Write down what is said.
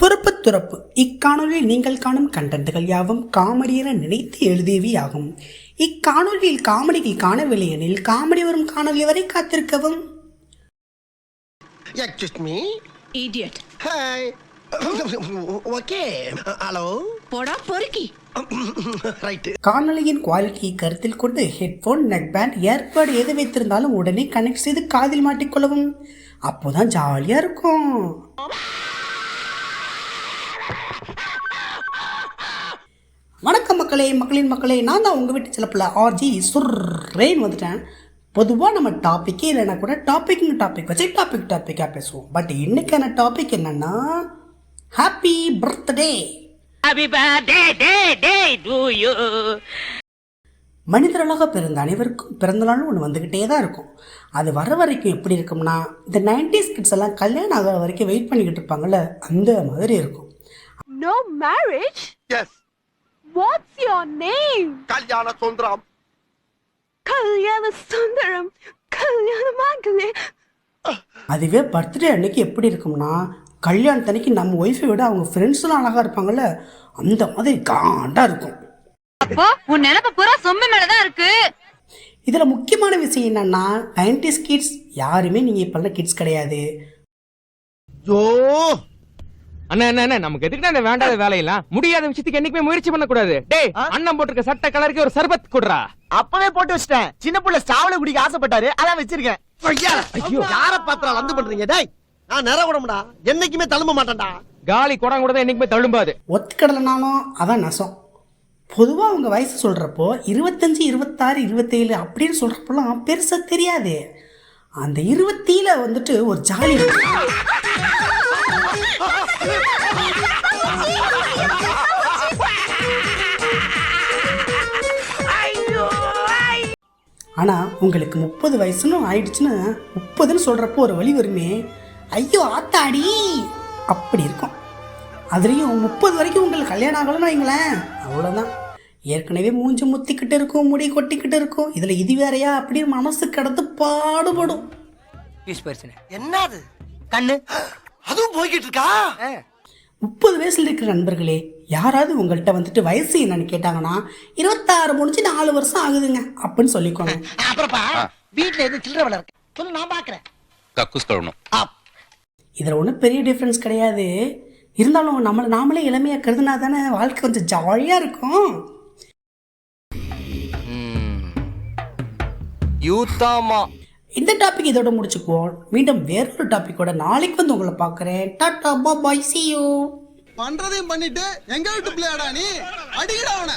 துறப்பு துறப்பு இக்காணொலியில் நீங்கள் காணும் கண்டென்ட்கள் யாவும் காமெடி என நினைத்து எழுதியவை ஆகும். இக்காணொலியில் காமெடிகள் காணவில்லை எனில் காமெடி வரும் காணொலி வரை காத்திருக்கவும். Excuse me? Idiot. Hi. Okay. Hello. போடா பொறுக்கி. Right. காணொலியின் குவாலிட்டியை கருத்தில் கொண்டு ஹெட்போன், நெக் பேண்ட், ஏர்பாடு எது வைத்திருந்தாலும் உடனே கனெக்ட் செய்து காதில் மாட்டிக்கொள்ளவும். அப்போதான் ஜாலியா இருக்கும். வணக்கம் மக்களே, மக்களின் மக்களே, நான் தான் உங்கள் வீட்டு சிலப்பில் ஆர்ஜி சுர்ரேன்னு வந்துட்டேன். பொதுவாக நம்ம டாப்பிக்கே இல்லைன்னா கூட டாபிக் வச்சு டாப்பிக்காக பேசுவோம். பட் இன்னைக்கான டாபிக் என்னன்னா ஹாப்பி பர்த்டே. மனிதர்களாக பிறந்த அனைவருக்கும் பிறந்தநாளும் ஒன்று வந்துக்கிட்டே தான் இருக்கும். அது வர வரைக்கும் எப்படி இருக்கும்னா, இந்த 90s கிட்ஸ் எல்லாம் கல்யாணம் ஆகிற வரைக்கும் வெயிட் பண்ணிக்கிட்டு இருப்பாங்கள்ல, அந்த மாதிரி இருக்கும். No marriage? Yes. What's your name? Kalyana Sundram. Kalyana Sundaram. Kalyana Mangale. அதுவே பர்த்டே அன்னைக்கு எப்படி இருக்கும்னா, கல்யாணத்தன்னைக்கு நம்ம ஒய்ஃபை விட அவங்க ஃப்ரெண்ட்ஸ்லாம் அழகாக இருப்பாங்கள்ல, அந்த மாதிரி காண்டாக இருக்கும். அப்போ உன் நினைப்பு பூரா சொம்பு மேலதான் இருக்கு. இதில் முக்கியமான விஷயம் என்னன்னா, 90s கிட்ஸ் யாருமே நீங்கள் இப்போ கிட்ஸ் கிடையாது. யோ அண்ணா நமக்கு எதுக்கு அந்த வேண்டாத வேலையெல்லாம் முடியாத விஷயத்துக்கு என்னைக்குமே முயற்சி பண்ண கூடாது. டேய், அண்ணன் போட்டிருக்க சட்ட கலருக்கு ஒரு சர்பத் குடுறா. அப்பவே போட்டு வச்சிட்டேன். சின்ன புள்ள ஸ்டாவ்ல குடிக்க ஆசைப்பட்டாரு, அதான் வச்சிருக்கேன். ஐயோ, யார பாத்திரம் வந்து பண்றீங்க? டேய், நான் நிற விடமுடா, என்னைக்குமே தழும்ப மாட்டேன்டா. காலி குடம் கூட என்னைக்குமே தழும்பாது. ஒத்துக்கடலைனாலும் அதான் நசம். பொதுவாக அவங்க வயசு சொல்கிறப்போ 25, 26, 27 அப்படின்னு சொல்கிறப்பெல்லாம் பெருசாக தெரியாது. அந்த 20 வந்துட்டு ஒரு ஜாலி இருக்கு. ஆனால் உங்களுக்கு 30 வயசுன்னு ஆயிடுச்சுன்னா 30ன்னு சொல்கிறப்போ ஒரு வழி வருமே, ஐயோ ஆத்தாடி அப்படி இருக்கும். அதுலேயும் 30 வரைக்கும் உங்களுக்கு கல்யாணம் ஆகலன்னு வைங்களேன், அவ்வளோதான். ஏற்கனவே மூஞ்சி முத்திக்கிட்டு இருக்கும், முடி கொட்டிக்கிட்டு இருக்கும், இதில் இது வேறையா அப்படின்னு மனசு கடந்து பாடுபடும். என்னது கண்ணு அதுவும் போய்கிட்டு இருக்கா? 30 வயசுல இருக்கிற நண்பர்களே, யாராவது உங்கள்கிட்ட வந்துட்டு வயசு என்னன்னு கேட்டாங்கன்னா 26 முடிஞ்சு 4 வருஷம் ஆகுதுங்க அப்படின்னு சொல்லிக்கோங்க. அப்புறப்பா வீட்டுல எது சில்லற வேலை இருக்கு சொல்லு, நான் பாக்குறேன். கக்கூஸ் கழுவணும். இதில் ஒன்றும் பெரிய டிஃப்ரென்ஸ் கிடையாது. இருந்தாலும் நாமளே இளமையாக கருதுனா தானே வாழ்க்கை கொஞ்சம் ஜாலியாக இருக்கும். யூத்தாமா இந்த டாபிக் இதோட முடிச்சுக்குவோம். மீண்டும் வேறொரு டாபிக்கோட நாளைக்கு வந்து உங்களை பார்க்குறேன். டாடா பாய், see you. பண்றதையும் பண்ணிட்டு எங்க வீட்டு பிள்ளையாடா நீ? அடிக்கடா அவனை.